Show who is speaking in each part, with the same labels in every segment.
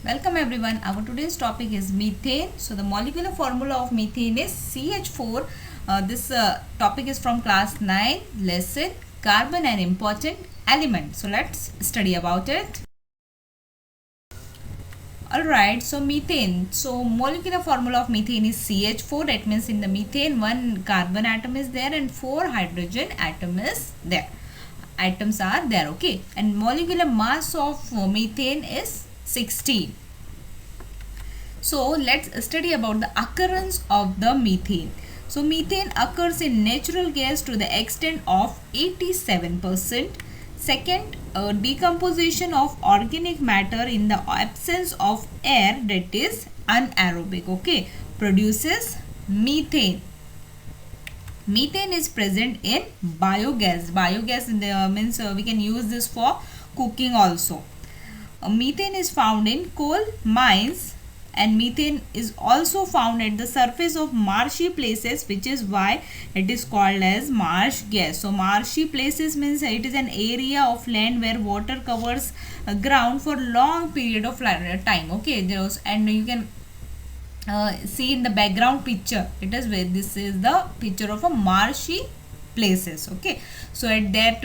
Speaker 1: Welcome everyone. Our today's topic is methane. So the molecular formula of methane is CH4. This topic is from class 9 lesson carbon and important element. So let's study about it. Alright, so methane. So molecular formula of methane is CH4. That means in the methane one carbon atom is there and four hydrogen atom is there. Atoms are there, okay. And molecular mass of methane is 16. So let's study about the occurrence of the methane. So methane occurs in natural gas to the extent of 87%. Second, decomposition of organic matter in the absence of air, that is anaerobic, okay, produces methane. Methane is present in biogas. Biogas means we can use this for cooking also. Methane is found in coal mines, and methane is also found at the surface of marshy places, which is why it is called as marsh gas. So marshy places means it is an area of land where water covers ground for long period of time, okay. And you can see in the background picture, it is where this is the picture of a marshy places, okay. So at that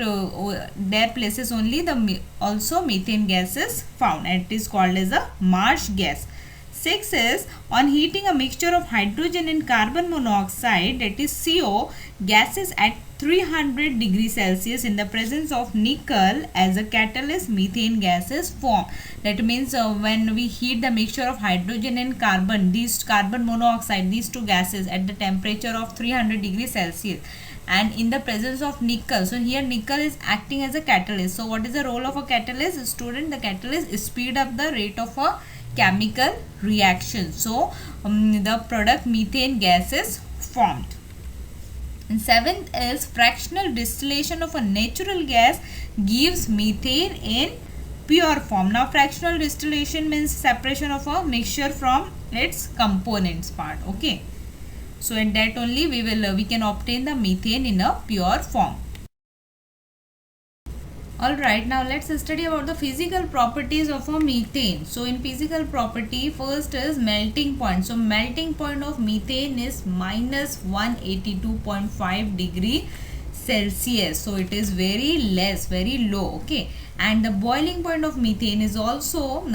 Speaker 1: places only the also methane gas is found, and it is called as a marsh gas. 6 is, on heating a mixture of hydrogen and carbon monoxide, that is CO, gases at 300 degrees Celsius in the presence of nickel as a catalyst, methane gas is formed. That means when we heat the mixture of hydrogen and carbon, these carbon monoxide, these two gases at the temperature of 300 degrees Celsius, and in the presence of nickel, so here nickel is acting as a catalyst. So what is the role of a catalyst? Student, the catalyst is speed up the rate of a chemical reaction. So the product methane gas is formed. And 7th is, fractional distillation of a natural gas gives methane in pure form. Now fractional distillation means separation of a mixture from its components part, okay. So in that only we can obtain the methane in a pure form. Alright, now let's study about the physical properties of a methane. So in physical property, first is melting point. So melting point of methane is minus 182.5 degree Celsius. So it is very less, very low, okay. And the boiling point of methane is also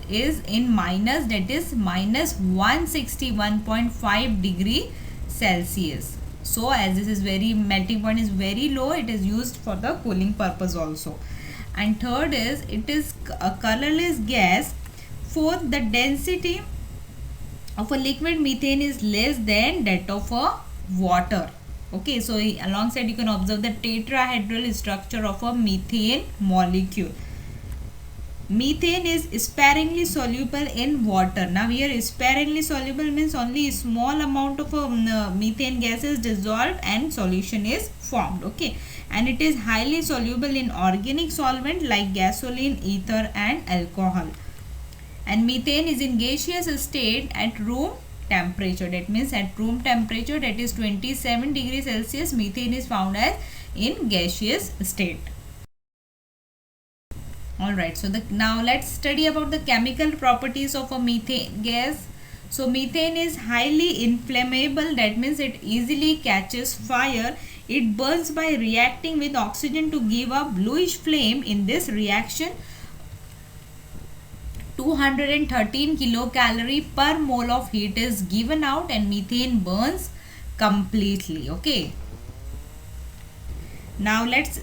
Speaker 1: is in minus, that is minus 161.5 degree Celsius. So as this is very, melting point is very low, it is used for the cooling purpose also. And third is, it is a colorless gas. Fourth, the density of a liquid methane is less than that of a water, okay. So alongside you can observe the tetrahedral structure of a methane molecule. Methane is sparingly soluble in water. Now here sparingly soluble means only a small amount of methane gas is dissolved and solution is formed, okay. And it is highly soluble in organic solvent like gasoline, ether and alcohol. And methane is in gaseous state at room temperature. That means at room temperature, that is 27 degrees Celsius, methane is found as in gaseous state. Alright, so now let's study about the chemical properties of a methane gas. So methane is highly inflammable, that means it easily catches fire. It burns by reacting with oxygen to give a bluish flame. In this reaction, 213 kilocalorie per mole of heat is given out and methane burns completely, okay. Now let's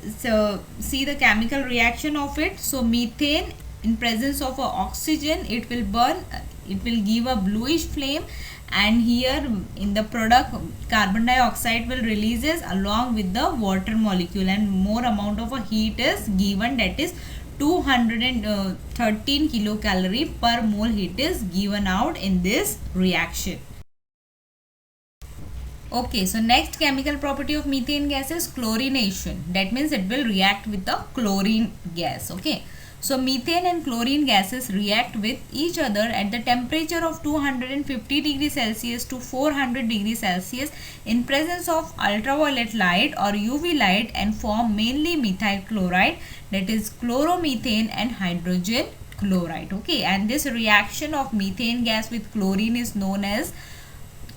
Speaker 1: see the chemical reaction of it. So methane in presence of oxygen, it will burn, it will give a bluish flame, and here in the product carbon dioxide will releases along with the water molecule, and more amount of a heat is given, that is 213 kilocalorie per mole heat is given out in this reaction. Okay, so next chemical property of methane gas is chlorination. That means it will react with the chlorine gas, okay. So methane and chlorine gases react with each other at the temperature of 250 degrees Celsius to 400 degrees Celsius in presence of ultraviolet light or UV light and form mainly methyl chloride, that is chloromethane and hydrogen chloride. Okay, and this reaction of methane gas with chlorine is known as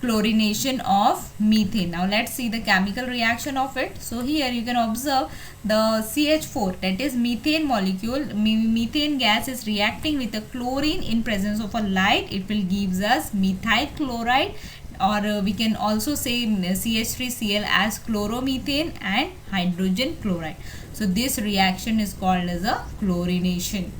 Speaker 1: chlorination of methane. Now let's see the chemical reaction of it. So here you can observe the CH4, that is methane molecule, methane gas is reacting with the chlorine in presence of a light. It will gives us methyl chloride, or we can also say CH3Cl as chloromethane and hydrogen chloride. So this reaction is called as a chlorination.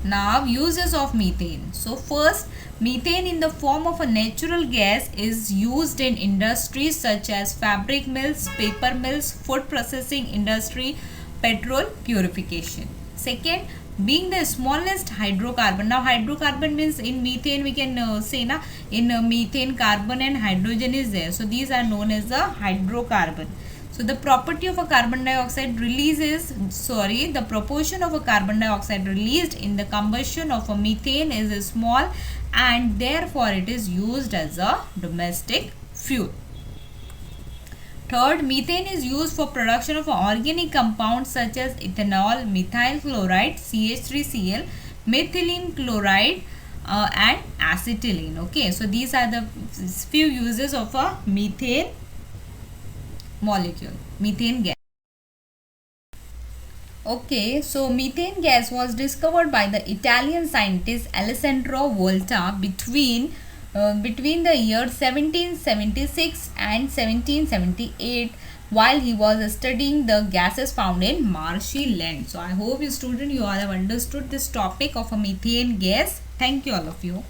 Speaker 1: Now uses of methane. So first, methane in the form of a natural gas is used in industries such as fabric mills, paper mills, food processing industry, petrol purification. Second, being the smallest hydrocarbon. Now hydrocarbon means in methane we can say na, in methane carbon and hydrogen is there. So these are known as the hydrocarbon. So the property of a carbon dioxide the proportion of a carbon dioxide released in the combustion of a methane is small, and therefore it is used as a domestic fuel. Third, methane is used for production of organic compounds such as ethanol, methyl chloride, CH3Cl, methylene chloride, and acetylene. Okay, so these are the few uses of a methane molecule, methane gas. Okay, so methane gas was discovered by the Italian scientist Alessandro Volta between the year 1776 and 1778 while he was studying the gases found in marshy land. So I hope you student you all have understood this topic of a methane gas. Thank you all of you.